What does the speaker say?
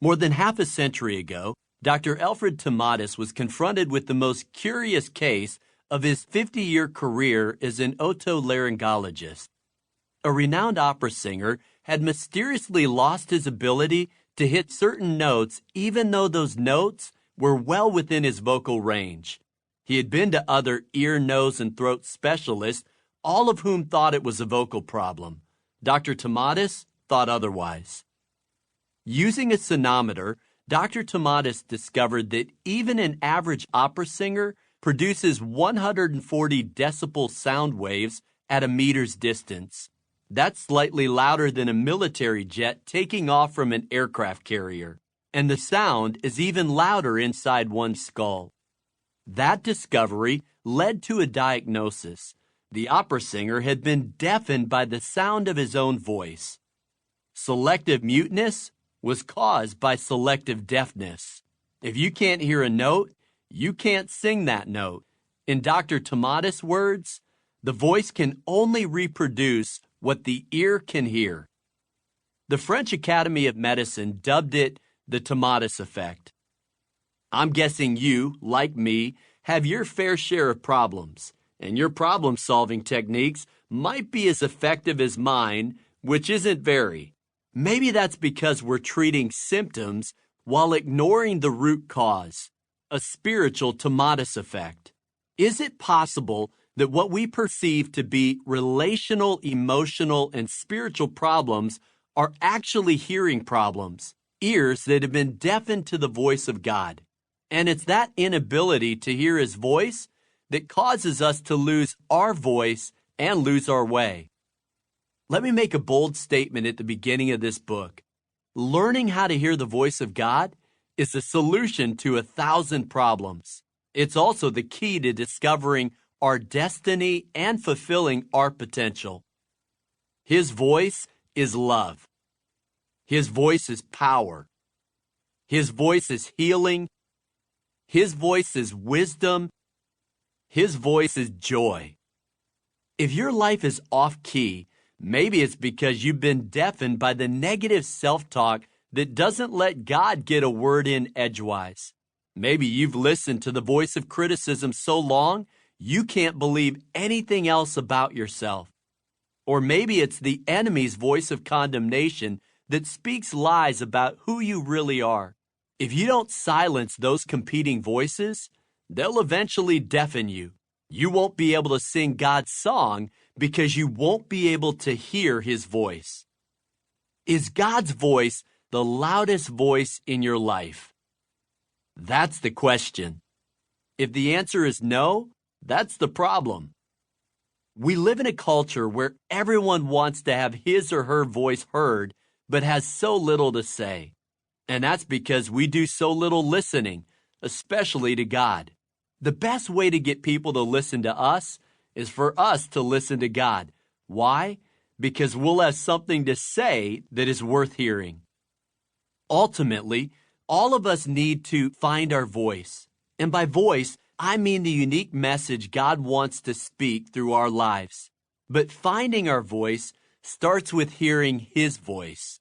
More than half a century ago, Dr. Alfred Tomatis was confronted with the most curious case of his 50-year career as an otolaryngologist. A renowned opera singer had mysteriously lost his ability to hit certain notes even though those notes were well within his vocal range. He had been to other ear, nose, and throat specialists, all of whom thought it was a vocal problem. Dr. Tomatis thought otherwise. Using a sonometer, Dr. Tomatis discovered that even an average opera singer produces 140 decibel sound waves at a meter's distance. That's slightly louder than a military jet taking off from an aircraft carrier. And the sound is even louder inside one's skull. That discovery led to a diagnosis. The opera singer had been deafened by the sound of his own voice. Selective muteness was caused by selective deafness. If you can't hear a note, you can't sing that note. In Dr. Tomatis' words, the voice can only reproduce what the ear can hear. The French Academy of Medicine dubbed it the Tomatis effect. I'm guessing you, like me, have your fair share of problems, and your problem-solving techniques might be as effective as mine, which isn't very. Maybe that's because we're treating symptoms while ignoring the root cause, a spiritual Tomatis effect. Is it possible that what we perceive to be relational, emotional, and spiritual problems are actually hearing problems, ears that have been deafened to the voice of God? And it's that inability to hear His voice that causes us to lose our voice and lose our way. Let me make a bold statement at the beginning of this book. Learning how to hear the voice of God is the solution to 1,000 problems. It's also the key to discovering our destiny and fulfilling our potential. His voice is love. His voice is power. His voice is healing. His voice is wisdom. His voice is joy. If your life is off-key, maybe it's because you've been deafened by the negative self-talk that doesn't let God get a word in edgewise. Maybe you've listened to the voice of criticism so long, you can't believe anything else about yourself. Or maybe it's the enemy's voice of condemnation that speaks lies about who you really are. If you don't silence those competing voices, they'll eventually deafen you. You won't be able to sing God's song because you won't be able to hear His voice. Is God's voice the loudest voice in your life? That's the question. If the answer is no, that's the problem. We live in a culture where everyone wants to have his or her voice heard, but has so little to say. And that's because we do so little listening, especially to God. The best way to get people to listen to us is for us to listen to God. Why? Because we'll have something to say that is worth hearing. Ultimately, all of us need to find our voice. And by voice, I mean the unique message God wants to speak through our lives. But finding our voice starts with hearing His voice.